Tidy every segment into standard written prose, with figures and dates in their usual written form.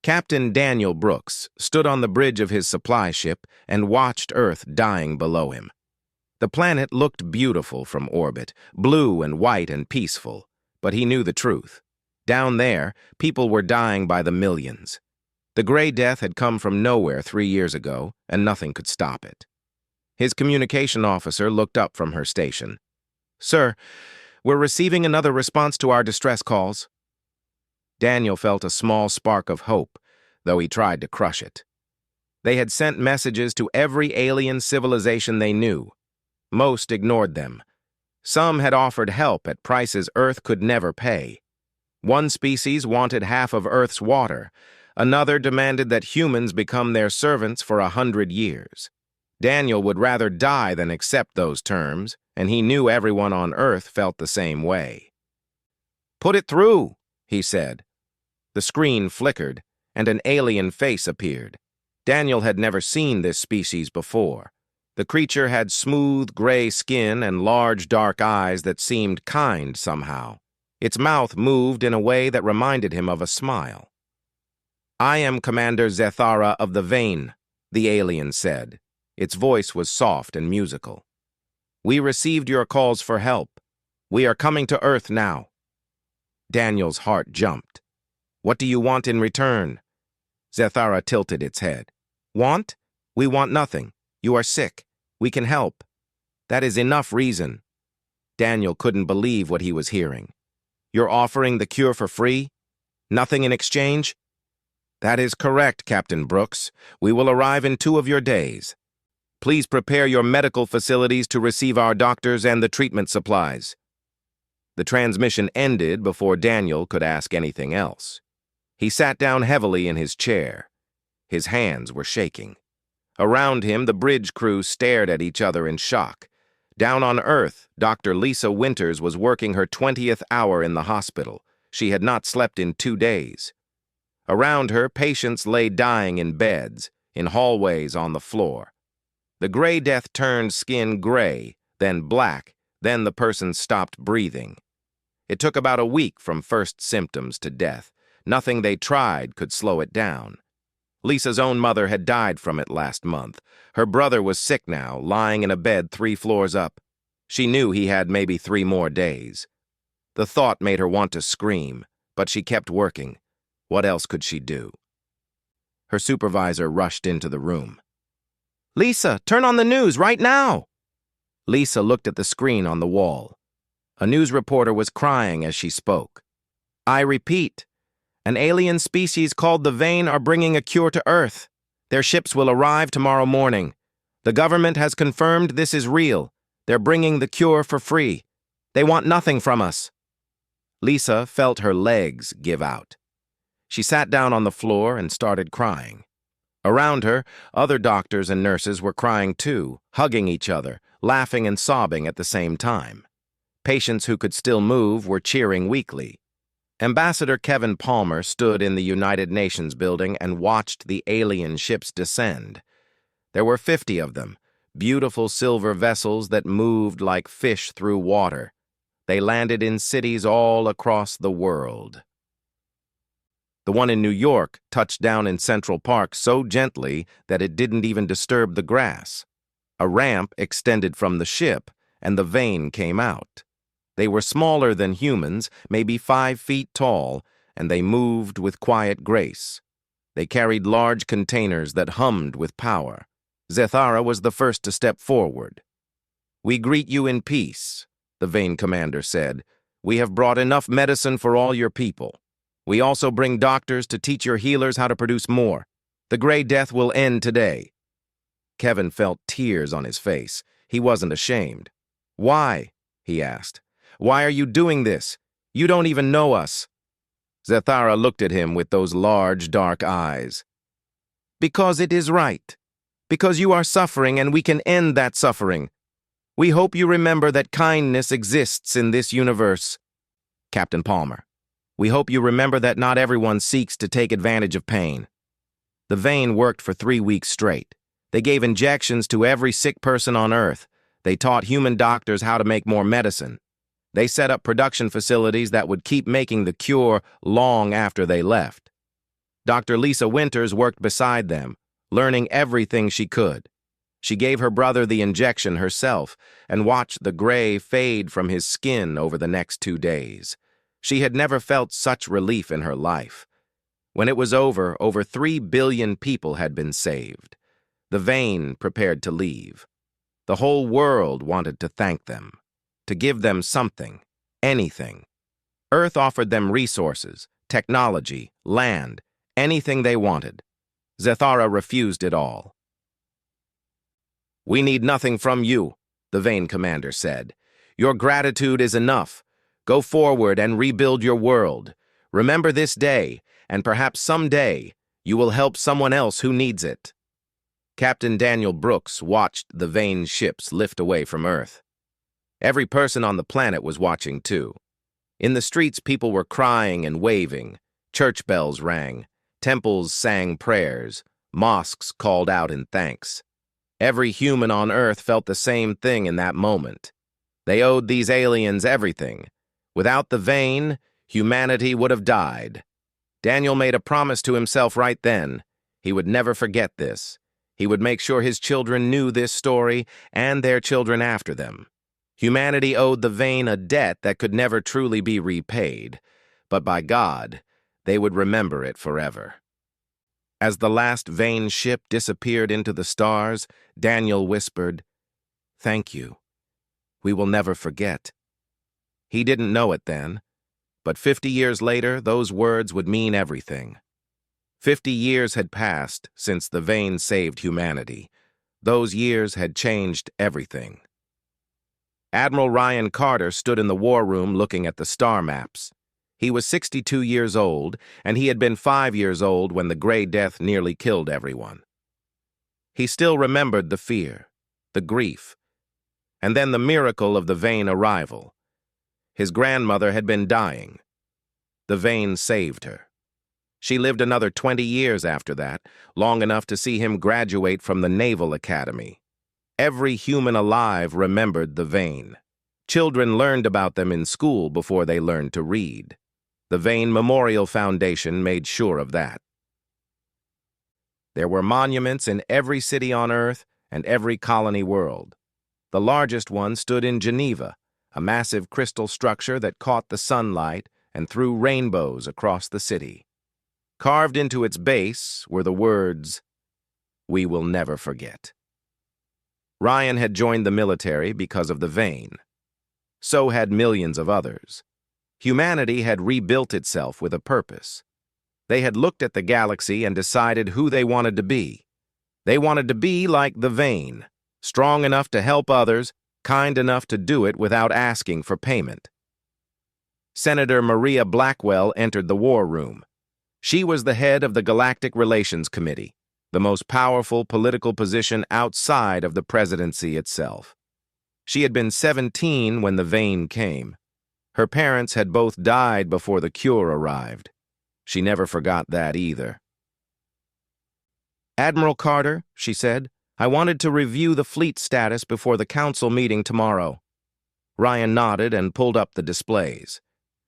Captain Daniel Brooks stood on the bridge of his supply ship and watched Earth dying below him. The planet looked beautiful from orbit, blue and white and peaceful, but he knew the truth. Down there, people were dying by the millions. The Gray Death had come from nowhere 3 years ago, and nothing could stop it. His communication officer looked up from her station. "Sir, we're receiving another response to our distress calls." Daniel felt a small spark of hope, though he tried to crush it. They had sent messages to every alien civilization they knew. Most ignored them. Some had offered help at prices Earth could never pay. One species wanted half of Earth's water. Another demanded that humans become their servants for 100 years. Daniel would rather die than accept those terms, and he knew everyone on Earth felt the same way. "Put it through," he said. The screen flickered, and an alien face appeared. Daniel had never seen this species before. The creature had smooth gray skin and large dark eyes that seemed kind somehow. Its mouth moved in a way that reminded him of a smile. "I am Commander Zethara of the Vein," the alien said. Its voice was soft and musical. "We received your calls for help. We are coming to Earth now." Daniel's heart jumped. "What do you want in return?" Zethara tilted its head. "Want? We want nothing. You are sick. We can help. That is enough reason." Daniel couldn't believe what he was hearing. "You're offering the cure for free? Nothing in exchange?" "That is correct, Captain Brooks. We will arrive in 2 of your days. Please prepare your medical facilities to receive our doctors and the treatment supplies." The transmission ended before Daniel could ask anything else. He sat down heavily in his chair. His hands were shaking. Around him, the bridge crew stared at each other in shock. Down on Earth, Dr. Lisa Winters was working her 20th hour in the hospital. She had not slept in 2 days. Around her, patients lay dying in beds, in hallways on the floor. The Gray Death turned skin gray, then black, then the person stopped breathing. It took about a week from first symptoms to death. Nothing they tried could slow it down. Lisa's own mother had died from it last month. Her brother was sick now, lying in a bed 3 floors up. She knew he had maybe 3 more days. The thought made her want to scream, but she kept working. What else could she do? Her supervisor rushed into the room. "Lisa, turn on the news right now!" Lisa looked at the screen on the wall. A news reporter was crying as she spoke. "I repeat, an alien species called the Vein are bringing a cure to Earth. Their ships will arrive tomorrow morning. The government has confirmed this is real. They're bringing the cure for free. They want nothing from us." Lisa felt her legs give out. She sat down on the floor and started crying. Around her, other doctors and nurses were crying too, hugging each other, laughing and sobbing at the same time. Patients who could still move were cheering weakly. Ambassador Kevin Palmer stood in the United Nations building and watched the alien ships descend. There were 50 of them, beautiful silver vessels that moved like fish through water. They landed in cities all across the world. The one in New York touched down in Central Park so gently that it didn't even disturb the grass. A ramp extended from the ship, and the Vein came out. They were smaller than humans, maybe 5 feet tall, and they moved with quiet grace. They carried large containers that hummed with power. Zethara was the first to step forward. "We greet you in peace," the Vein commander said. "We have brought enough medicine for all your people. We also bring doctors to teach your healers how to produce more. The Gray Death will end today." Kevin felt tears on his face. He wasn't ashamed. "Why?" he asked. "Why are you doing this? You don't even know us." Zethara looked at him with those large, dark eyes. "Because it is right. Because you are suffering and we can end that suffering. We hope you remember that kindness exists in this universe." Captain Palmer, "We hope you remember that not everyone seeks to take advantage of pain." The Vein worked for 3 weeks straight. They gave injections to every sick person on Earth. They taught human doctors how to make more medicine. They set up production facilities that would keep making the cure long after they left. Dr. Lisa Winters worked beside them, learning everything she could. She gave her brother the injection herself and watched the gray fade from his skin over the next 2 days. She had never felt such relief in her life. When it was over 3 billion people had been saved. The Vane prepared to leave. The whole world wanted to thank them, to give them something, anything. Earth offered them resources, technology, land, anything they wanted. Zethara refused it all. "We need nothing from you," the Vane commander said. "Your gratitude is enough. Go forward and rebuild your world. Remember this day, and perhaps someday you will help someone else who needs it." Captain Daniel Brooks watched the Vane ships lift away from Earth. Every person on the planet was watching too. In the streets, people were crying and waving. Church bells rang. Temples sang prayers. Mosques called out in thanks. Every human on Earth felt the same thing in that moment. They owed these aliens everything. Without the Vane, humanity would have died. Daniel made a promise to himself right then. He would never forget this. He would make sure his children knew this story and their children after them. Humanity owed the Vane a debt that could never truly be repaid, but by God, they would remember it forever. As the last Vane ship disappeared into the stars, Daniel whispered, "Thank you. We will never forget." He didn't know it then, but 50 years later, those words would mean everything. 50 years had passed since the Vane saved humanity. Those years had changed everything. Admiral Ryan Carter stood in the war room looking at the star maps. He was 62 years old, and he had been 5 years old when the Gray Death nearly killed everyone. He still remembered the fear, the grief, and then the miracle of the Vane arrival. His grandmother had been dying. The Vane saved her. She lived another 20 years after that, long enough to see him graduate from the Naval Academy. Every human alive remembered the Vane. Children learned about them in school before they learned to read. The Vane Memorial Foundation made sure of that. There were monuments in every city on Earth and every colony world. The largest one stood in Geneva, a massive crystal structure that caught the sunlight and threw rainbows across the city. Carved into its base were the words, "We will never forget." Ryan had joined the military because of the Vane. So had millions of others. Humanity had rebuilt itself with a purpose. They had looked at the galaxy and decided who they wanted to be. They wanted to be like the Vane, strong enough to help others, kind enough to do it without asking for payment. Senator Maria Blackwell entered the war room. She was the head of the Galactic Relations Committee, the most powerful political position outside of the presidency itself. She had been 17 when the Vane came. Her parents had both died before the cure arrived. She never forgot that either. "Admiral Carter," she said, "I wanted to review the fleet status before the council meeting tomorrow." Ryan nodded and pulled up the displays.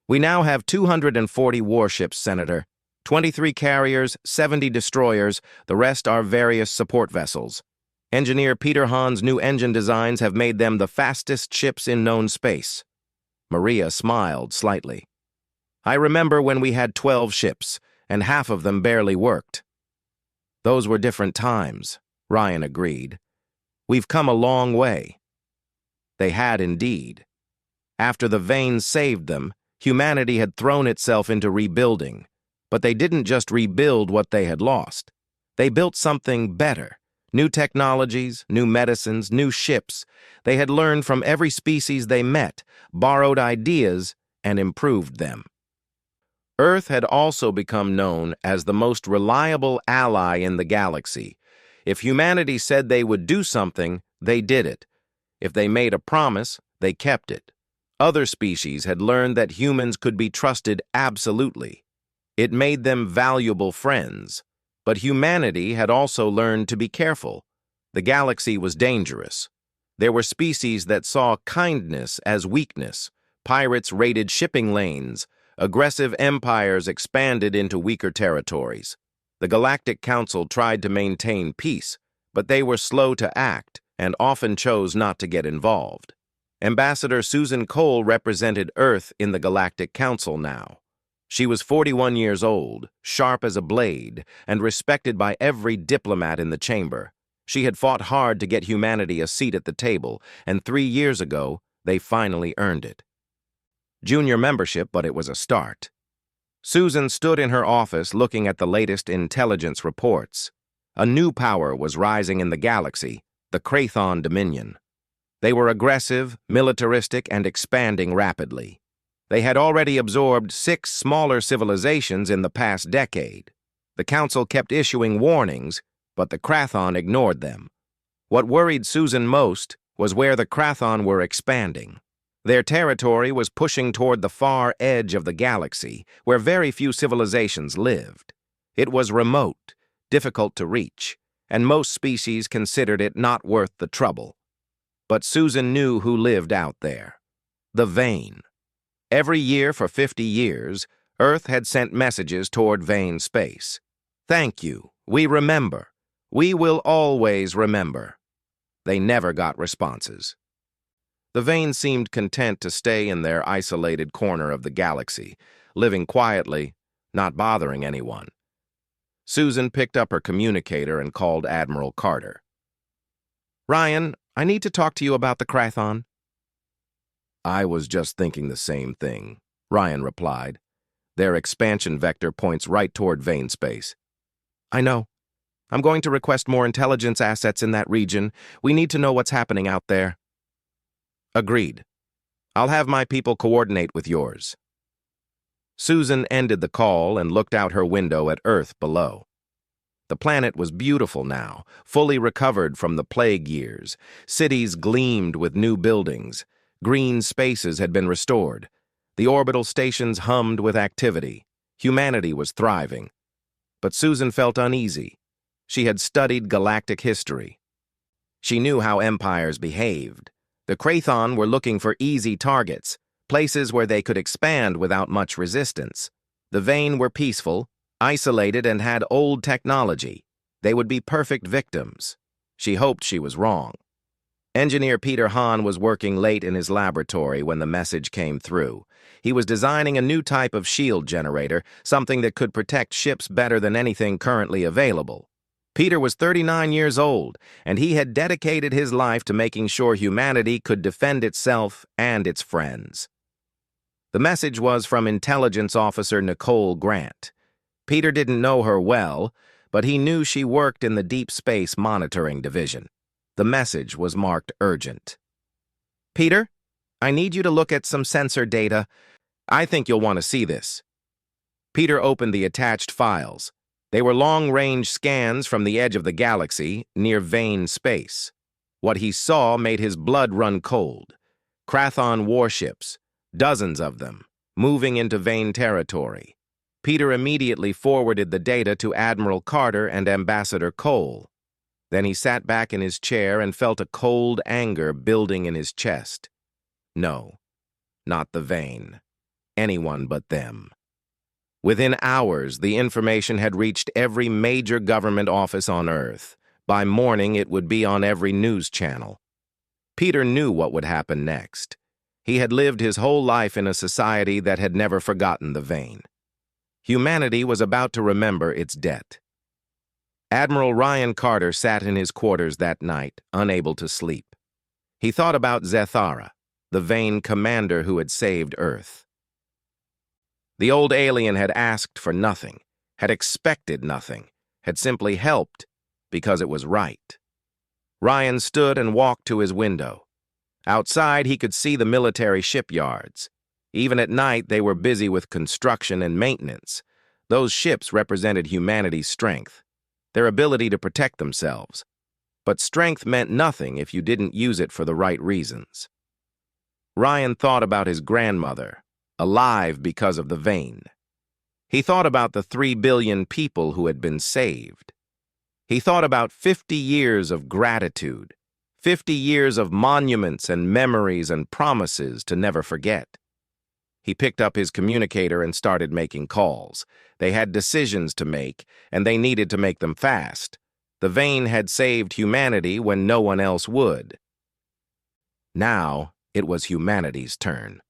"We now have 240 warships, Senator. 23 carriers, 70 destroyers, the rest are various support vessels. Engineer Peter Hahn's new engine designs have made them the fastest ships in known space." Maria smiled slightly. "I remember when we had 12 ships, and half of them barely worked." "Those were different times," Ryan agreed. "We've come a long way." They had indeed. After the Vane saved them, humanity had thrown itself into rebuilding. But they didn't just rebuild what they had lost. They built something better. New technologies, new medicines, new ships. They had learned from every species they met, borrowed ideas, and improved them. Earth had also become known as the most reliable ally in the galaxy. If humanity said they would do something, they did it. If they made a promise, they kept it. Other species had learned that humans could be trusted absolutely. It made them valuable friends. But humanity had also learned to be careful. The galaxy was dangerous. There were species that saw kindness as weakness. Pirates raided shipping lanes. Aggressive empires expanded into weaker territories. The Galactic Council tried to maintain peace, but they were slow to act and often chose not to get involved. Ambassador Susan Cole represented Earth in the Galactic Council now. She was 41 years old, sharp as a blade, and respected by every diplomat in the chamber. She had fought hard to get humanity a seat at the table, and 3 years ago, they finally earned it. Junior membership, but it was a start. Susan stood in her office looking at the latest intelligence reports. A new power was rising in the galaxy, the Krathon Dominion. They were aggressive, militaristic, and expanding rapidly. They had already absorbed 6 smaller civilizations in the past decade. The Council kept issuing warnings, but the Krathon ignored them. What worried Susan most was where the Krathon were expanding. Their territory was pushing toward the far edge of the galaxy, where very few civilizations lived. It was remote, difficult to reach, and most species considered it not worth the trouble. But Susan knew who lived out there. The Vane. Every year for 50 years, Earth had sent messages toward Vane space. Thank you. We remember. We will always remember. They never got responses. The Vane seemed content to stay in their isolated corner of the galaxy, living quietly, not bothering anyone. Susan picked up her communicator and called Admiral Carter. "Ryan, I need to talk to you about the Krathon." "I was just thinking the same thing," Ryan replied. "Their expansion vector points right toward Vane space." "I know. I'm going to request more intelligence assets in that region. We need to know what's happening out there." "Agreed. I'll have my people coordinate with yours." Susan ended the call and looked out her window at Earth below. The planet was beautiful now, fully recovered from the plague years. Cities gleamed with new buildings. Green spaces had been restored. The orbital stations hummed with activity. Humanity was thriving. But Susan felt uneasy. She had studied galactic history. She knew how empires behaved. The Krathon were looking for easy targets, places where they could expand without much resistance. The Vane were peaceful, isolated, and had old technology. They would be perfect victims. She hoped she was wrong. Engineer Peter Hahn was working late in his laboratory when the message came through. He was designing a new type of shield generator, something that could protect ships better than anything currently available. Peter was 39 years old, and he had dedicated his life to making sure humanity could defend itself and its friends. The message was from Intelligence Officer Nicole Grant. Peter didn't know her well, but he knew she worked in the Deep Space Monitoring Division. The message was marked urgent. "Peter, I need you to look at some sensor data. I think you'll want to see this." Peter opened the attached files. They were long-range scans from the edge of the galaxy, near Vane space. What he saw made his blood run cold. Krathon warships, dozens of them, moving into Vane territory. Peter immediately forwarded the data to Admiral Carter and Ambassador Cole. Then he sat back in his chair and felt a cold anger building in his chest. No, not the Vane. Anyone but them. Within hours, the information had reached every major government office on Earth. By morning, it would be on every news channel. Peter knew what would happen next. He had lived his whole life in a society that had never forgotten the Vane. Humanity was about to remember its debt. Admiral Ryan Carter sat in his quarters that night, unable to sleep. He thought about Zethara, the Vane commander who had saved Earth. The old alien had asked for nothing, had expected nothing, had simply helped because it was right. Ryan stood and walked to his window. Outside, he could see the military shipyards. Even at night, they were busy with construction and maintenance. Those ships represented humanity's strength, their ability to protect themselves. But strength meant nothing if you didn't use it for the right reasons. Ryan thought about his grandmother, alive because of the Vane. He thought about the 3 billion people who had been saved. He thought about 50 years of gratitude, 50 years of monuments and memories and promises to never forget. He picked up his communicator and started making calls. They had decisions to make, and they needed to make them fast. The Vane had saved humanity when no one else would. Now, it was humanity's turn.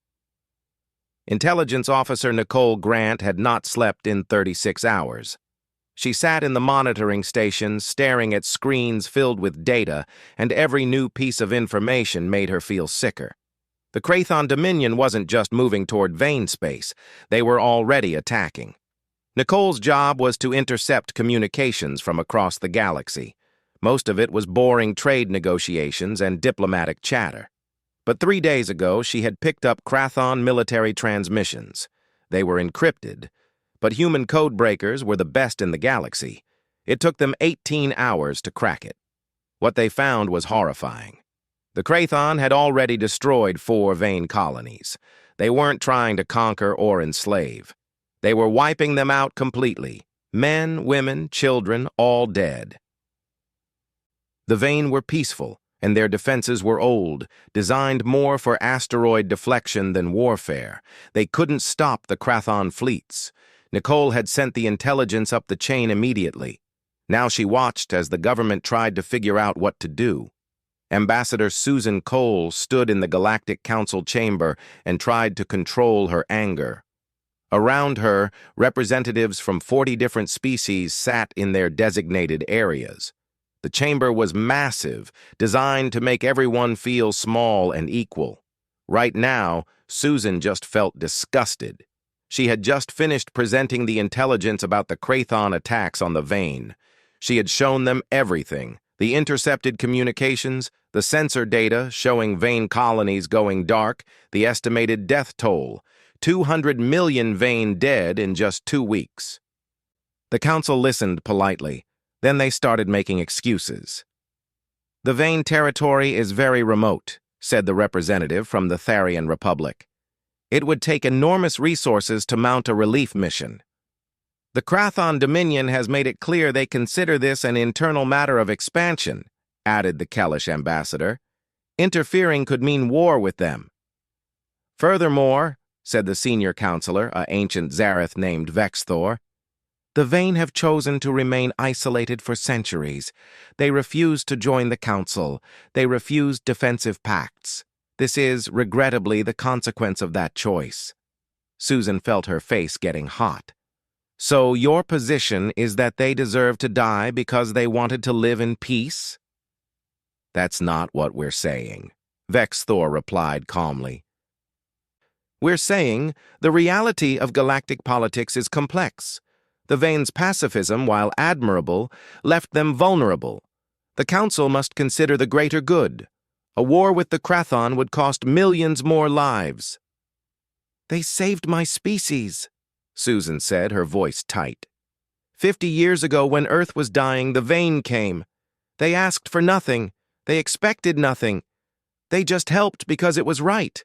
Intelligence Officer Nicole Grant had not slept in 36 hours. She sat in the monitoring station, staring at screens filled with data, and every new piece of information made her feel sicker. The Krathon Dominion wasn't just moving toward Vane space, they were already attacking. Nicole's job was to intercept communications from across the galaxy. Most of it was boring trade negotiations and diplomatic chatter. But 3 days ago, she had picked up Krathon military transmissions. They were encrypted, but human code breakers were the best in the galaxy. It took them 18 hours to crack it. What they found was horrifying. The Krathon had already destroyed 4 Vane colonies. They weren't trying to conquer or enslave. They were wiping them out completely. Men, women, children, all dead. The Vane were peaceful, and their defenses were old, designed more for asteroid deflection than warfare. They couldn't stop the Krathon fleets. Nicole had sent the intelligence up the chain immediately. Now she watched as the government tried to figure out what to do. Ambassador Susan Cole stood in the Galactic Council chamber and tried to control her anger. Around her, representatives from 40 different species sat in their designated areas. The chamber was massive, designed to make everyone feel small and equal. Right now, Susan just felt disgusted. She had just finished presenting the intelligence about the Krathon attacks on the Vane. She had shown them everything: the intercepted communications, the sensor data showing Vane colonies going dark, the estimated death toll, 200 million Vane dead in just 2 weeks. The council listened politely. Then they started making excuses. "The Vane territory is very remote," said the representative from the Tharian Republic. "It would take enormous resources to mount a relief mission. The Krathon Dominion has made it clear they consider this an internal matter of expansion," added the Kellish ambassador. "Interfering could mean war with them." "Furthermore," said the senior counselor, an ancient Zareth named Vexthor, "the Vane have chosen to remain isolated for centuries. They refuse to join the council. They refuse defensive pacts. This is, regrettably, the consequence of that choice." Susan felt her face getting hot. "So your position is that they deserve to die because they wanted to live in peace?" "That's not what we're saying," Vexthor replied calmly. "We're saying the reality of galactic politics is complex. The Vane's pacifism, while admirable, left them vulnerable. The Council must consider the greater good. A war with the Krathon would cost millions more lives." "They saved my species," Susan said, her voice tight. 50 years ago, when Earth was dying, the Vane came. They asked for nothing. They expected nothing. They just helped because it was right."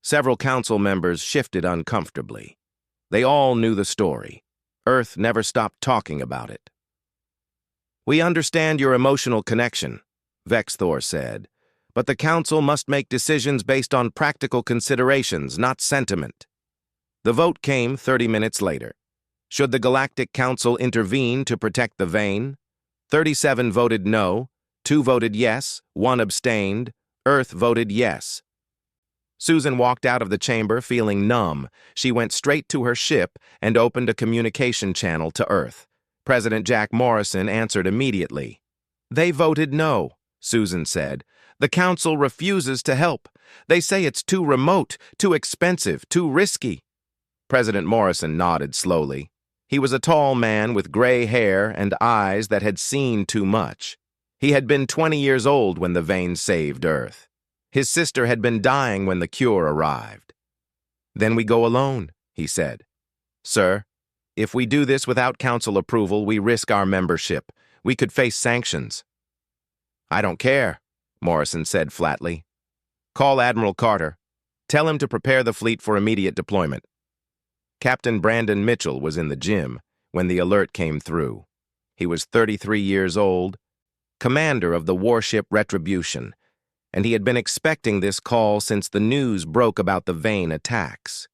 Several council members shifted uncomfortably. They all knew the story. Earth never stopped talking about it. "We understand your emotional connection," Vexthor said, "but the Council must make decisions based on practical considerations, not sentiment." The vote came 30 minutes later. Should the Galactic Council intervene to protect the Vane? 37 voted no, 2 voted yes, 1 abstained. Earth voted yes. Susan walked out of the chamber feeling numb. She went straight to her ship and opened a communication channel to Earth. President Jack Morrison answered immediately. "They voted no," Susan said. "The Council refuses to help. They say it's too remote, too expensive, too risky." President Morrison nodded slowly. He was a tall man with gray hair and eyes that had seen too much. He had been 20 years old when the Vane saved Earth. His sister had been dying when the cure arrived. "Then we go alone," he said. "Sir, if we do this without council approval, we risk our membership. We could face sanctions." "I don't care," Morrison said flatly. "Call Admiral Carter. Tell him to prepare the fleet for immediate deployment." Captain Brandon Mitchell was in the gym when the alert came through. He was 33 years old, commander of the warship Retribution, and he had been expecting this call since the news broke about the Vane attacks.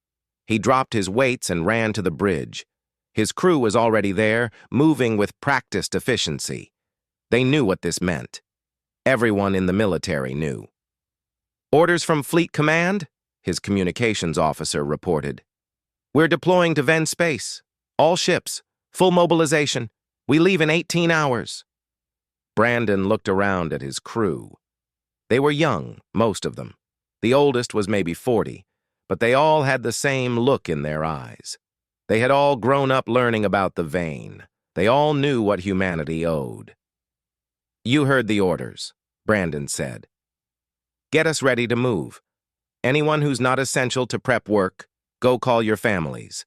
He dropped his weights and ran to the bridge. His crew was already there, moving with practiced efficiency. They knew what this meant. Everyone in the military knew. "Orders from Fleet Command?" his communications officer reported. "We're deploying to Ven space. All ships. Full mobilization. We leave in 18 hours. Brandon looked around at his crew. They were young, most of them. The oldest was maybe 40, but they all had the same look in their eyes. They had all grown up learning about the Vane. They all knew what humanity owed. "You heard the orders," Brandon said. "Get us ready to move. Anyone who's not essential to prep work, go call your families.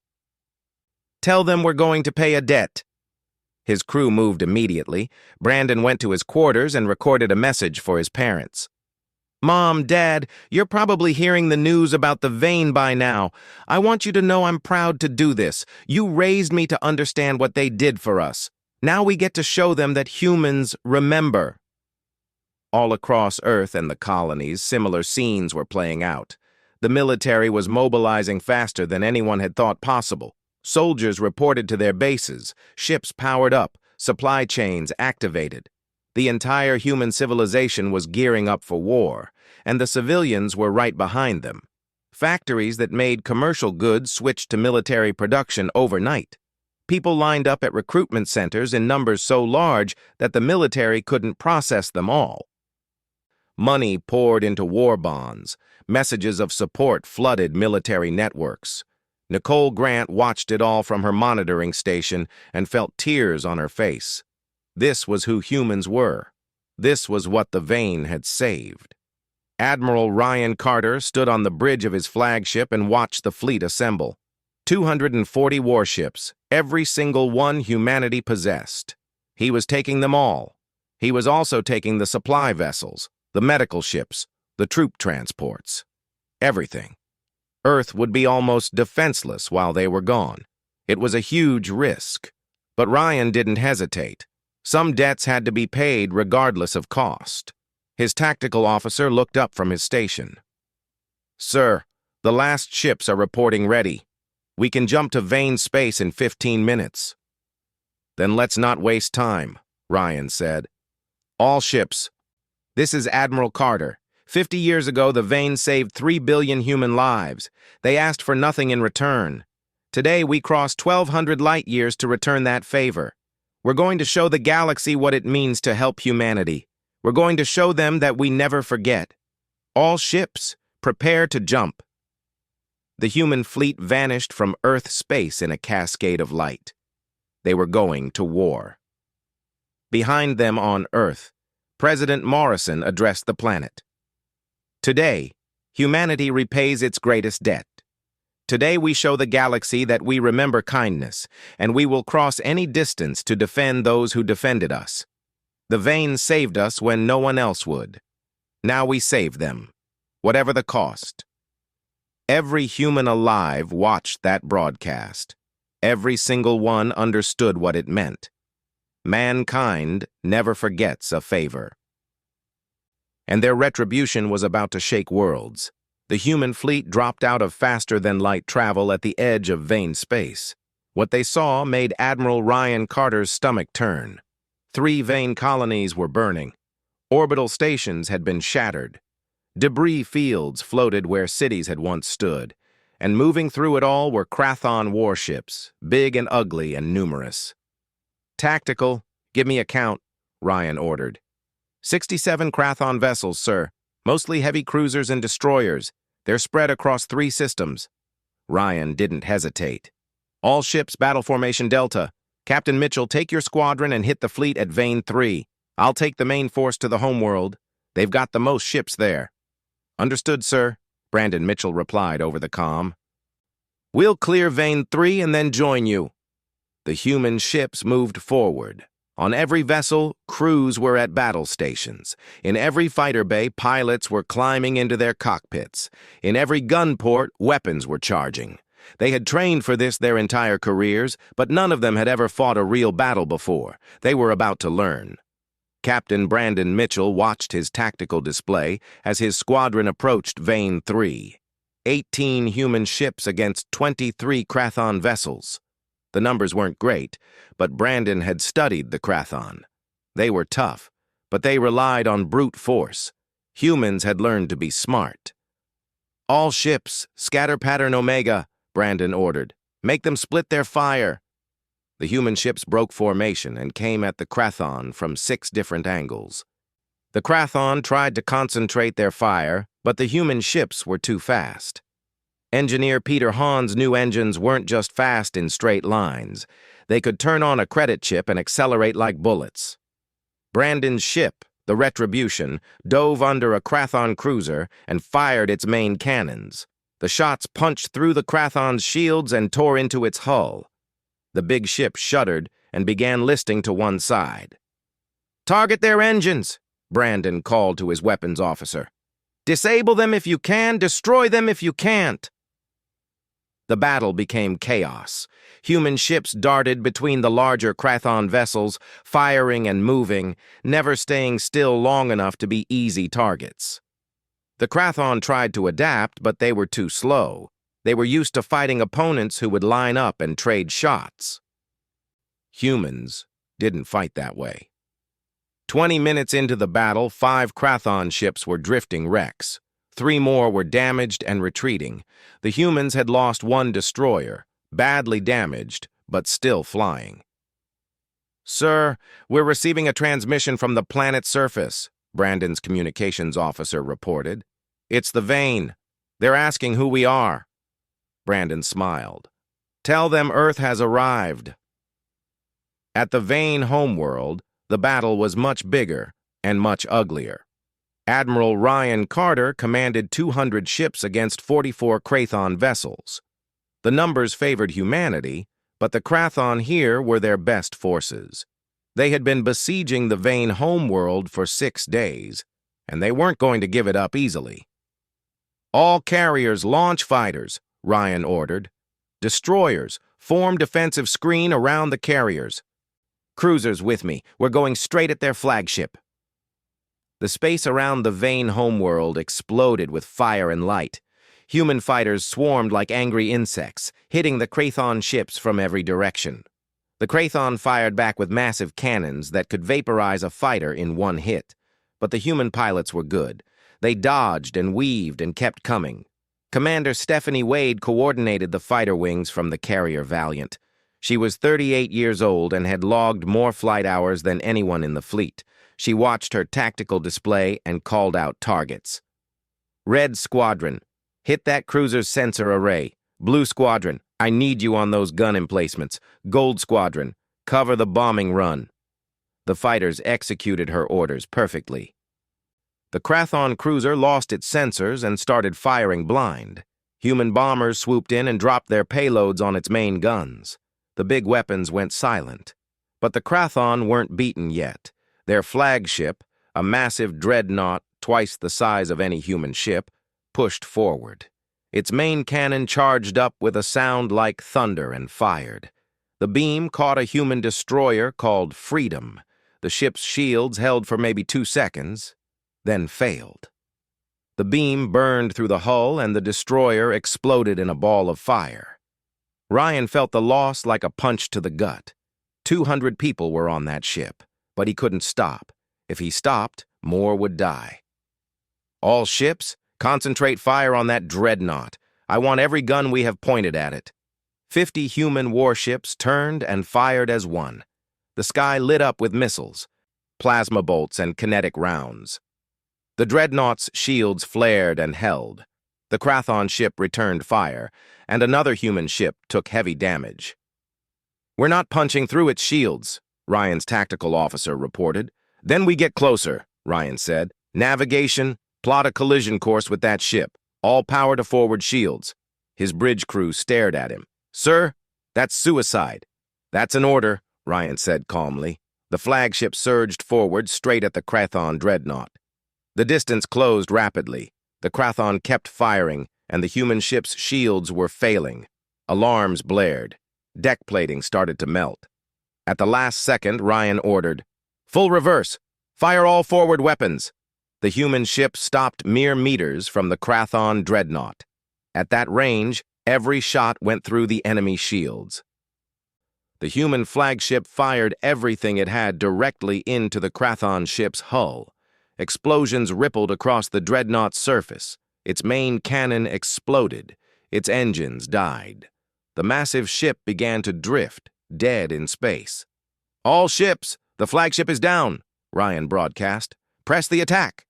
Tell them we're going to pay a debt." His crew moved immediately. Brandon went to his quarters and recorded a message for his parents. "Mom, Dad, you're probably hearing the news about the Vane by now. I want you to know I'm proud to do this. You raised me to understand what they did for us. Now we get to show them that humans remember." All across Earth and the colonies, similar scenes were playing out. The military was mobilizing faster than anyone had thought possible. Soldiers reported to their bases, ships powered up, supply chains activated. The entire human civilization was gearing up for war, and the civilians were right behind them. Factories that made commercial goods switched to military production overnight. People lined up at recruitment centers in numbers so large that the military couldn't process them all. Money poured into war bonds. Messages of support flooded military networks. Nicole Grant watched it all from her monitoring station and felt tears on her face. This was who humans were. This was what the Vane had saved. Admiral Ryan Carter stood on the bridge of his flagship and watched the fleet assemble. 240 warships, every single one humanity possessed. He was taking them all. He was also taking the supply vessels, the medical ships, the troop transports. Everything. Earth would be almost defenseless while they were gone. It was a huge risk. But Ryan didn't hesitate. Some debts had to be paid regardless of cost. His tactical officer looked up from his station. "Sir, the last ships are reporting ready. We can jump to Vane space in 15 minutes. "Then let's not waste time," Ryan said. "All ships. This is Admiral Carter. 50 years ago, the Vane saved 3 billion human lives. They asked for nothing in return. Today, we cross 1,200 light years to return that favor. We're going to show the galaxy what it means to help humanity. We're going to show them that we never forget. All ships, prepare to jump." The human fleet vanished from Earth space in a cascade of light. They were going to war. Behind them on Earth, President Morrison addressed the planet. "Today, humanity repays its greatest debt. Today we show the galaxy that we remember kindness, and we will cross any distance to defend those who defended us. The Vane saved us when no one else would. Now we save them, whatever the cost." Every human alive watched that broadcast. Every single one understood what it meant. Mankind never forgets a favor. And their retribution was about to shake worlds. The human fleet dropped out of faster-than-light travel at the edge of Vane space. What they saw made Admiral Ryan Carter's stomach turn. 3 Vane colonies were burning. Orbital stations had been shattered. Debris fields floated where cities had once stood, and moving through it all were Krathon warships, big and ugly and numerous. "Tactical, give me a count," Ryan ordered. 67 Krathon vessels, sir. Mostly heavy cruisers and destroyers. They're spread across 3 systems. Ryan didn't hesitate. "All ships, battle formation Delta. Captain Mitchell, take your squadron and hit the fleet at Vane 3. I'll take the main force to the homeworld. They've got the most ships there." "Understood, sir," Brandon Mitchell replied over the comm. "We'll clear Vane 3 and then join you." The human ships moved forward. On every vessel, crews were at battle stations. In every fighter bay, pilots were climbing into their cockpits. In every gun port, weapons were charging. They had trained for this their entire careers, but none of them had ever fought a real battle before. They were about to learn. Captain Brandon Mitchell watched his tactical display as his squadron approached Vane 3. 18 human ships against 23 Krathon vessels. The numbers weren't great, but Brandon had studied the Krathon. They were tough, but they relied on brute force. Humans had learned to be smart. "All ships, scatter pattern Omega," Brandon ordered. "Make them split their fire." The human ships broke formation and came at the Krathon from 6 different angles. The Krathon tried to concentrate their fire, but the human ships were too fast. Engineer Peter Hahn's new engines weren't just fast in straight lines. They could turn on a credit chip and accelerate like bullets. Brandon's ship, the Retribution, dove under a Krathon cruiser and fired its main cannons. The shots punched through the Krathon's shields and tore into its hull. The big ship shuddered and began listing to one side. "Target their engines," Brandon called to his weapons officer. "Disable them if you can, destroy them if you can't." The battle became chaos. Human ships darted between the larger Krathon vessels, firing and moving, never staying still long enough to be easy targets. The Krathon tried to adapt, but they were too slow. They were used to fighting opponents who would line up and trade shots. Humans didn't fight that way. 20 minutes into the battle, 5 Krathon ships were drifting wrecks. 3 more were damaged and retreating. The humans had lost 1 destroyer, badly damaged, but still flying. "Sir, we're receiving a transmission from the planet's surface," Brandon's communications officer reported. "It's the Vane. They're asking who we are." Brandon smiled. "Tell them Earth has arrived." At the Vane homeworld, the battle was much bigger and much uglier. Admiral Ryan Carter commanded 200 ships against 44 Krathon vessels. The numbers favored humanity, but the Krathon here were their best forces. They had been besieging the Vane homeworld for 6 days, and they weren't going to give it up easily. "All carriers launch fighters," Ryan ordered. "Destroyers, form defensive screen around the carriers. Cruisers with me, we're going straight at their flagship." The space around the Vane homeworld exploded with fire and light. Human fighters swarmed like angry insects, hitting the Krathon ships from every direction. The Krathon fired back with massive cannons that could vaporize a fighter in one hit. But the human pilots were good. They dodged and weaved and kept coming. Commander Stephanie Wade coordinated the fighter wings from the carrier Valiant. She was 38 years old and had logged more flight hours than anyone in the fleet. She watched her tactical display and called out targets. "Red Squadron, hit that cruiser's sensor array. Blue Squadron, I need you on those gun emplacements. Gold Squadron, cover the bombing run." The fighters executed her orders perfectly. The Krathon cruiser lost its sensors and started firing blind. Human bombers swooped in and dropped their payloads on its main guns. The big weapons went silent. But the Krathon weren't beaten yet. Their flagship, a massive dreadnought twice the size of any human ship, pushed forward. Its main cannon charged up with a sound like thunder and fired. The beam caught a human destroyer called Freedom. The ship's shields held for maybe 2 seconds, then failed. The beam burned through the hull and the destroyer exploded in a ball of fire. Ryan felt the loss like a punch to the gut. 200 people were on that ship. But he couldn't stop. If he stopped, more would die. "All ships, concentrate fire on that dreadnought. I want every gun we have pointed at it." 50 human warships turned and fired as one. The sky lit up with missiles, plasma bolts, and kinetic rounds. The dreadnought's shields flared and held. The Krathon ship returned fire, and another human ship took heavy damage. "We're not punching through its shields," Ryan's tactical officer reported. "Then we get closer," Ryan said. "Navigation, plot a collision course with that ship. All power to forward shields." His bridge crew stared at him. "Sir, that's suicide." "That's an order," Ryan said calmly. The flagship surged forward straight at the Krathon dreadnought. The distance closed rapidly. The Krathon kept firing, and the human ship's shields were failing. Alarms blared. Deck plating started to melt. At the last second, Ryan ordered, "Full reverse. Fire all forward weapons. The human ship stopped mere meters from the Krathon dreadnought. At that range, every shot went through the enemy shields. The human flagship fired everything it had directly into the Krathon ship's hull. Explosions rippled across the dreadnought's surface. Its main cannon exploded. Its engines died. The massive ship began to drift, dead in space. "All ships, the flagship is down," Ryan broadcast. "Press the attack."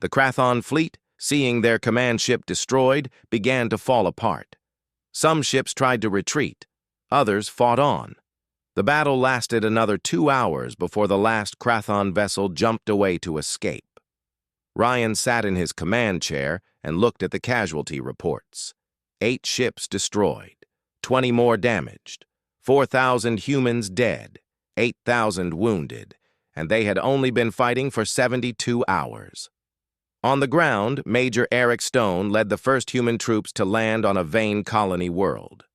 The Krathon fleet, seeing their command ship destroyed, began to fall apart. Some ships tried to retreat. Others fought on. The battle lasted another 2 hours before the last Krathon vessel jumped away to escape. Ryan sat in his command chair and looked at the casualty reports. 8 ships destroyed, 20 more damaged, 4,000 humans dead, 8,000 wounded, and they had only been fighting for 72 hours. On the ground, Major Eric Stone led the first human troops to land on a Vane colony world.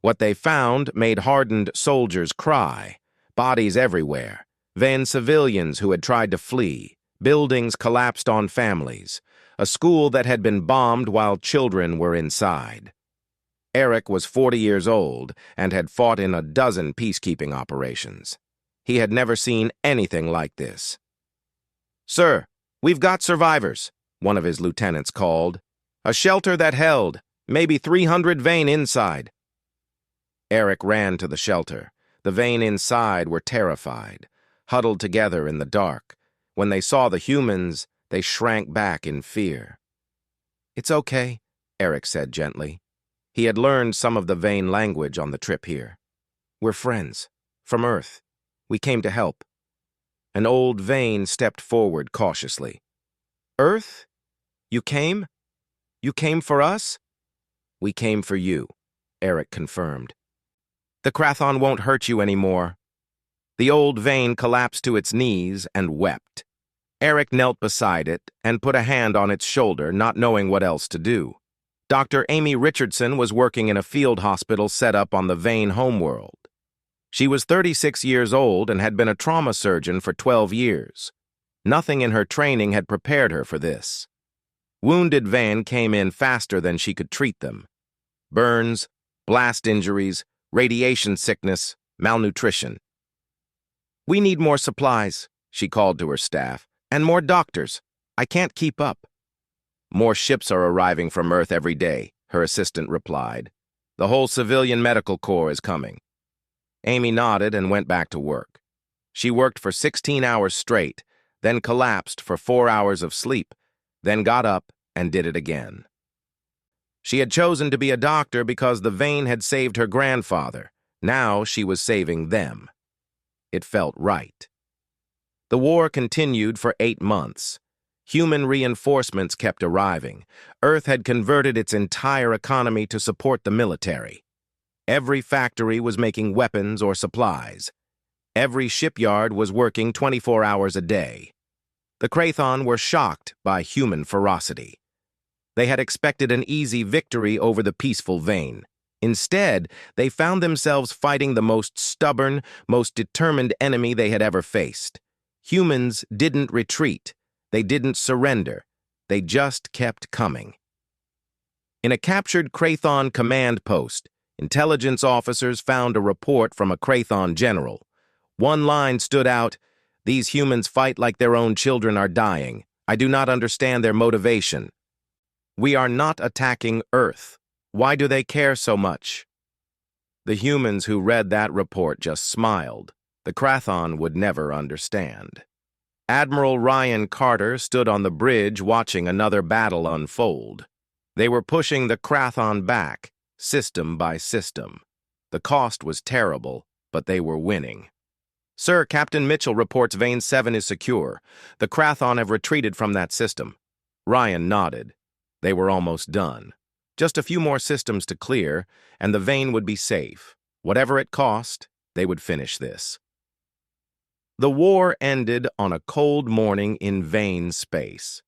What they found made hardened soldiers cry. Bodies everywhere. Vane civilians who had tried to flee. Buildings collapsed on families. A school that had been bombed while children were inside. Eric was 40 years old and had fought in a dozen peacekeeping operations. He had never seen anything like this. "Sir, we've got survivors," one of his lieutenants called. "A shelter that held, maybe 300 Vane inside." Eric ran to the shelter. The Vane inside were terrified, huddled together in the dark. When they saw the humans, they shrank back in fear. "It's okay," Eric said gently. He had learned some of the Vane language on the trip here. "We're friends, from Earth. We came to help." An old Vane stepped forward cautiously. "Earth? You came? You came for us?" "We came for you," Eric confirmed. "The Krathon won't hurt you anymore." The old Vane collapsed to its knees and wept. Eric knelt beside it and put a hand on its shoulder, not knowing what else to do. Dr. Amy Richardson was working in a field hospital set up on the Vane homeworld. She was 36 years old and had been a trauma surgeon for 12 years. Nothing in her training had prepared her for this. Wounded Vane came in faster than she could treat them. Burns, blast injuries, radiation sickness, malnutrition. "We need more supplies," she called to her staff, "and more doctors. I can't keep up." "More ships are arriving from Earth every day," her assistant replied. "The whole civilian medical corps is coming." Amy nodded and went back to work. She worked for 16 hours straight, then collapsed for 4 hours of sleep, then got up and did it again. She had chosen to be a doctor because the Vane had saved her grandfather. Now she was saving them. It felt right. The war continued for 8 months. Human reinforcements kept arriving. Earth had converted its entire economy to support the military. Every factory was making weapons or supplies. Every shipyard was working 24 hours a day. The Krathon were shocked by human ferocity. They had expected an easy victory over the peaceful Vane. Instead, they found themselves fighting the most stubborn, most determined enemy they had ever faced. Humans didn't retreat. They didn't surrender. They just kept coming. In a captured Krathon command post, intelligence officers found a report from a Krathon general. One line stood out: "These humans fight like their own children are dying. I do not understand their motivation. We are not attacking Earth. Why do they care so much?" The humans who read that report just smiled. The Krathon would never understand. Admiral Ryan Carter stood on the bridge watching another battle unfold. They were pushing the Krathon back, system by system. The cost was terrible, but they were winning. "Sir, Captain Mitchell reports Vane 7 is secure. The Krathon have retreated from that system." Ryan nodded. They were almost done. Just a few more systems to clear, and the Vane would be safe. Whatever it cost, they would finish this. The war ended on a cold morning in Vane space.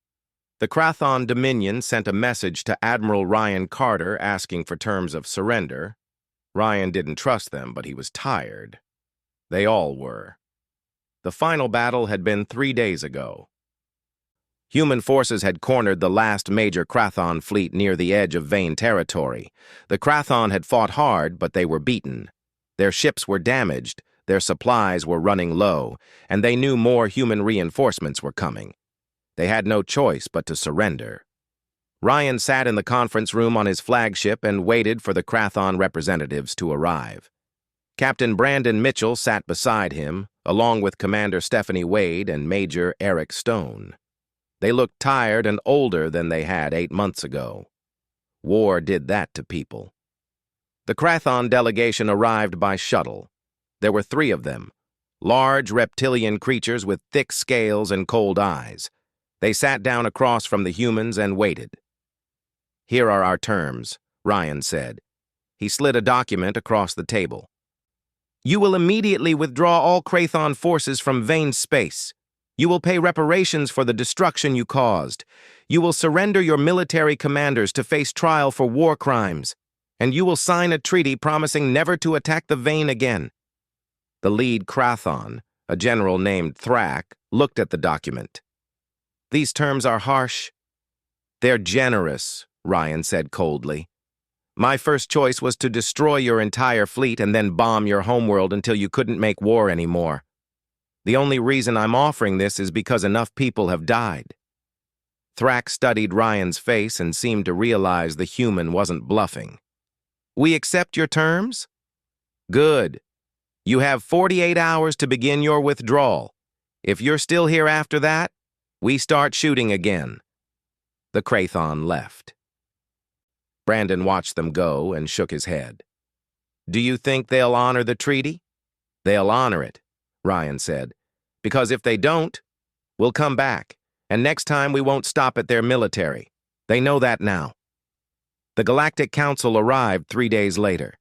The Krathon Dominion sent a message to Admiral Ryan Carter asking for terms of surrender. Ryan didn't trust them, but he was tired. They all were. The final battle had been 3 days ago. Human forces had cornered the last major Krathon fleet near the edge of Vane territory. The Krathon had fought hard, but they were beaten. Their ships were damaged, their supplies were running low, and they knew more human reinforcements were coming. They had no choice but to surrender. Ryan sat in the conference room on his flagship and waited for the Krathon representatives to arrive. Captain Brandon Mitchell sat beside him, along with Commander Stephanie Wade and Major Eric Stone. They looked tired and older than they had 8 months ago. War did that to people. The Krathon delegation arrived by shuttle. There were 3 of them, large reptilian creatures with thick scales and cold eyes. They sat down across from the humans and waited. "Here are our terms," Ryan said. He slid a document across the table. "You will immediately withdraw all Krathon forces from Vane space. You will pay reparations for the destruction you caused. You will surrender your military commanders to face trial for war crimes. And you will sign a treaty promising never to attack the Vane again." The lead Krathon, a general named Thrak, looked at the document. "These terms are harsh." "They're generous," Ryan said coldly. "My first choice was to destroy your entire fleet and then bomb your homeworld until you couldn't make war anymore. The only reason I'm offering this is because enough people have died." Thrak studied Ryan's face and seemed to realize the human wasn't bluffing. "We accept your terms?" "Good. You have 48 hours to begin your withdrawal. If you're still here after that, we start shooting again." The Krathon left. Brandon watched them go and shook his head. "Do you think they'll honor the treaty?" "They'll honor it," Ryan said, "because if they don't, we'll come back, and next time we won't stop at their military. They know that now." The Galactic Council arrived 3 days later.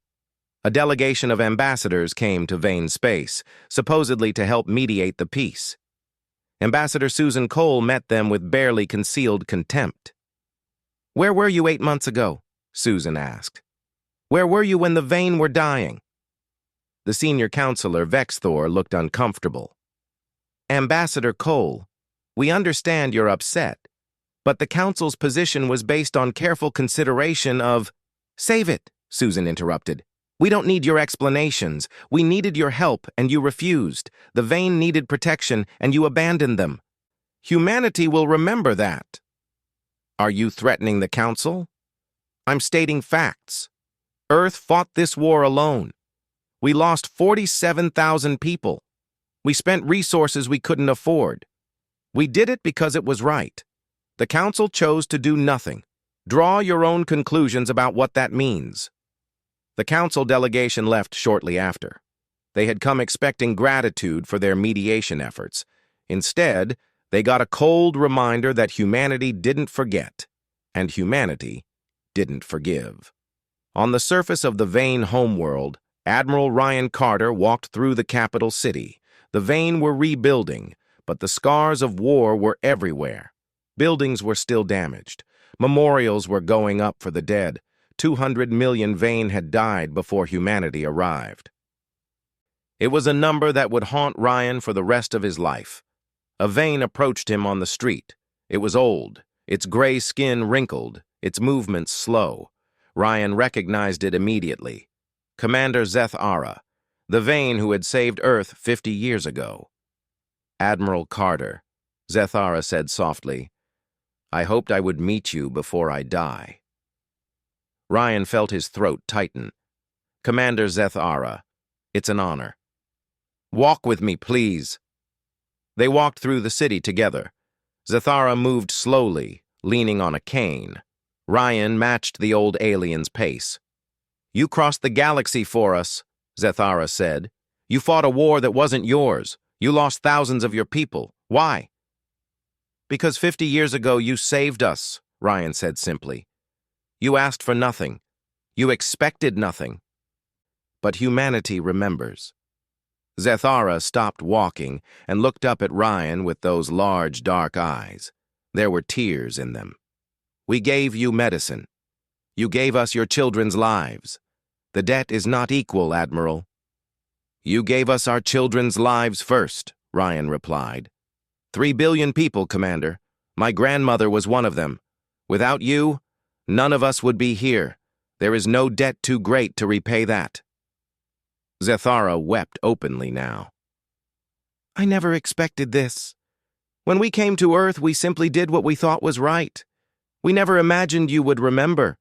A delegation of ambassadors came to Vane space, supposedly to help mediate the peace. Ambassador Susan Cole met them with barely concealed contempt. "Where were you 8 months ago?" Susan asked. "Where were you when the Vane were dying?" The senior counselor, Vexthor, looked uncomfortable. "Ambassador Cole, we understand you're upset, but the council's position was based on careful consideration of—" "Save it," Susan interrupted. "We don't need your explanations. We needed your help, and you refused. The Vane needed protection, and you abandoned them. Humanity will remember that." "Are you threatening the council?" "I'm stating facts. Earth fought this war alone. We lost 47,000 people. We spent resources we couldn't afford. We did it because it was right. The council chose to do nothing. Draw your own conclusions about what that means." The council delegation left shortly after. They had come expecting gratitude for their mediation efforts. Instead, they got a cold reminder that humanity didn't forget, and humanity didn't forgive. On the surface of the Vane homeworld, Admiral Ryan Carter walked through the capital city. The Vane were rebuilding, but the scars of war were everywhere. Buildings were still damaged. Memorials were going up for the dead. 200 million Vane had died before humanity arrived. It was a number that would haunt Ryan for the rest of his life. A Vane approached him on the street. It was old, its gray skin wrinkled, its movements slow. Ryan recognized it immediately. Commander Zeth Ara, the Vane who had saved Earth 50 years ago. "Admiral Carter," Zeth Ara said softly, "I hoped I would meet you before I die." Ryan felt his throat tighten. "Commander Zeth Ara, it's an honor." "Walk with me, please." They walked through the city together. Zeth Ara moved slowly, leaning on a cane. Ryan matched the old alien's pace. "You crossed the galaxy for us," Zeth Ara said. "You fought a war that wasn't yours. You lost thousands of your people. Why?" "Because 50 years ago you saved us," Ryan said simply. "You asked for nothing. You expected nothing. But humanity remembers." Zeth Ara stopped walking and looked up at Ryan with those large, dark eyes. There were tears in them. "We gave you medicine. You gave us your children's lives. The debt is not equal, Admiral." "You gave us our children's lives first," Ryan replied. 3 billion people, Commander. My grandmother was one of them. Without you, none of us would be here. There is no debt too great to repay that. Zethara wept openly now. I never expected this. When we came to Earth, we simply did what we thought was right. We never imagined you would remember.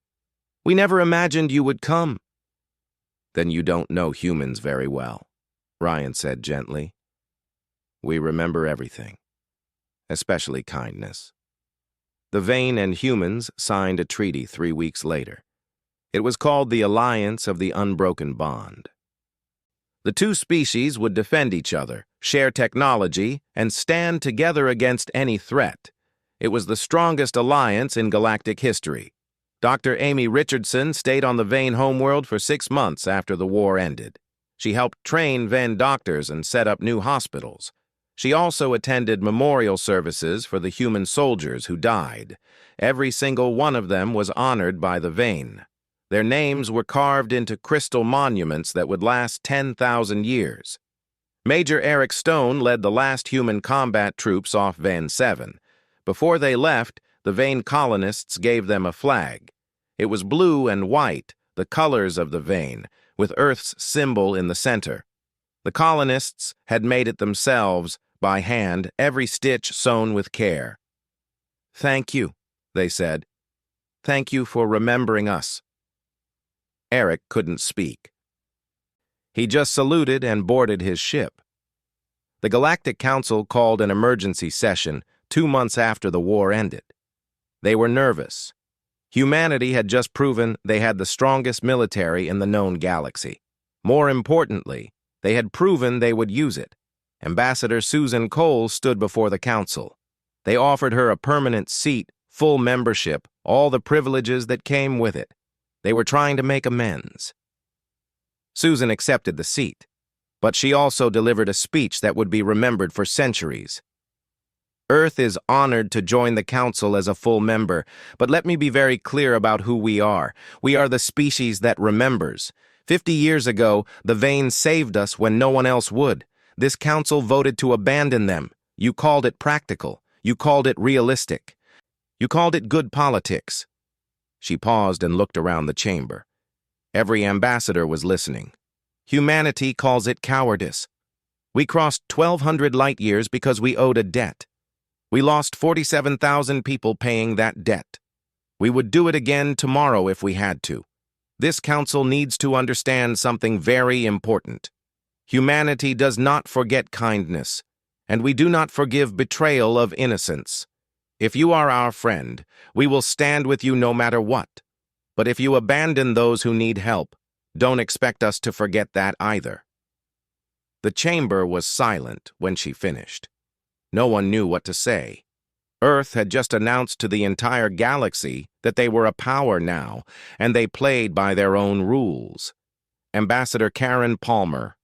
We never imagined you would come. Then you don't know humans very well, Ryan said gently. We remember everything, especially kindness. The Vane and humans signed a treaty 3 weeks later. It was called the Alliance of the Unbroken Bond. The two species would defend each other, share technology, and stand together against any threat. It was the strongest alliance in galactic history. Dr. Amy Richardson stayed on the Vane homeworld for 6 months after the war ended. She helped train Vane doctors and set up new hospitals. She also attended memorial services for the human soldiers who died. Every single one of them was honored by the Vane. Their names were carved into crystal monuments that would last 10,000 years. Major Eric Stone led the last human combat troops off Van 7. Before they left, the Vane colonists gave them a flag. It was blue and white, the colors of the Vane, with Earth's symbol in the center. The colonists had made it themselves, by hand, every stitch sewn with care. Thank you, they said. Thank you for remembering us. Eric couldn't speak. He just saluted and boarded his ship. The Galactic Council called an emergency session 2 months after the war ended. They were nervous. Humanity had just proven they had the strongest military in the known galaxy. More importantly, they had proven they would use it. Ambassador Susan Cole stood before the council. They offered her a permanent seat, full membership, all the privileges that came with it. They were trying to make amends. Susan accepted the seat, but she also delivered a speech that would be remembered for centuries. Earth is honored to join the council as a full member, but let me be very clear about who we are. We are the species that remembers. 50 years ago, the Vane saved us when no one else would. This council voted to abandon them. You called it practical. You called it realistic. You called it good politics. She paused and looked around the chamber. Every ambassador was listening. Humanity calls it cowardice. We crossed 1,200 light years because we owed a debt. We lost 47,000 people paying that debt. We would do it again tomorrow if we had to. This council needs to understand something very important. Humanity does not forget kindness, and we do not forgive betrayal of innocence. If you are our friend, we will stand with you no matter what. But if you abandon those who need help, don't expect us to forget that either. The chamber was silent when she finished. No one knew what to say. Earth had just announced to the entire galaxy that they were a power now, and they played by their own rules. Ambassador Karen Palmer,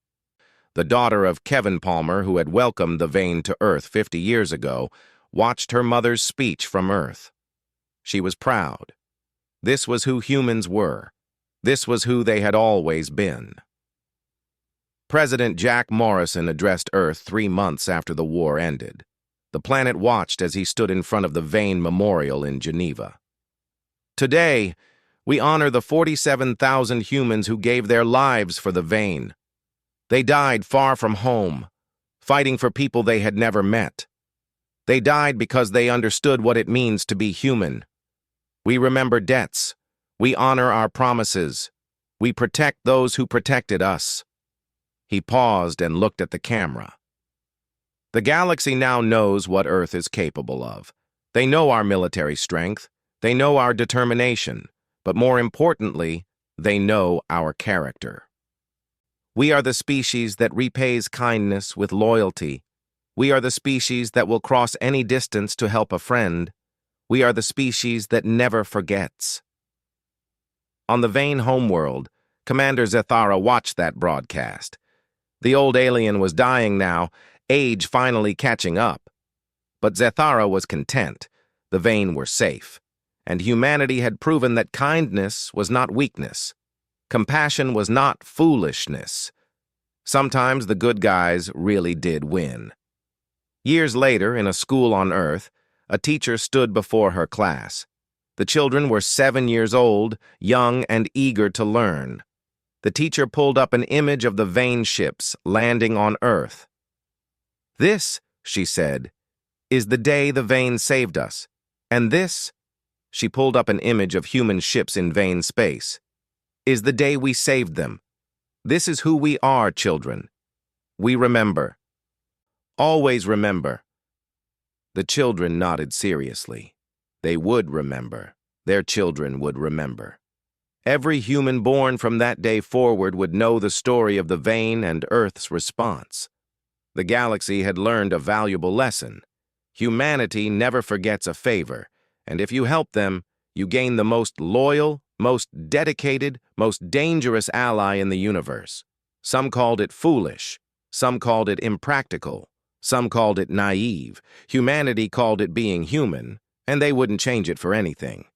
the daughter of Kevin Palmer, who had welcomed the Vane to Earth 50 years ago, watched her mother's speech from Earth. She was proud. This was who humans were. This was who they had always been. President Jack Morrison addressed Earth 3 months after the war ended. The planet watched as he stood in front of the Vane Memorial in Geneva. Today, we honor the 47,000 humans who gave their lives for the Vane. They died far from home, fighting for people they had never met. They died because they understood what it means to be human. We remember debts. We honor our promises. We protect those who protected us. He paused and looked at the camera. The galaxy now knows what Earth is capable of. They know our military strength. They know our determination. But more importantly, they know our character. We are the species that repays kindness with loyalty. We are the species that will cross any distance to help a friend. We are the species that never forgets. On the Vane homeworld, Commander Zethara watched that broadcast. The old alien was dying now, age finally catching up. But Zethara was content. The Vane were safe. And humanity had proven that kindness was not weakness. Compassion was not foolishness. Sometimes the good guys really did win. Years later, in a school on Earth, a teacher stood before her class. The children were 7 years old, young and eager to learn. The teacher pulled up an image of the Vane ships landing on Earth. "This," she said, "is the day the Vane saved us. And this," she pulled up an image of human ships in Vane space, "is the day we saved them. This is who we are, children. We remember. Always remember." The children nodded seriously. They would remember. Their children would remember. Every human born from that day forward would know the story of the Vane and Earth's response. The galaxy had learned a valuable lesson. Humanity never forgets a favor, and if you help them, you gain the most loyal, most dedicated, most dangerous ally in the universe. Some called it foolish. Some called it impractical. Some called it naive. Humanity called it being human, and they wouldn't change it for anything.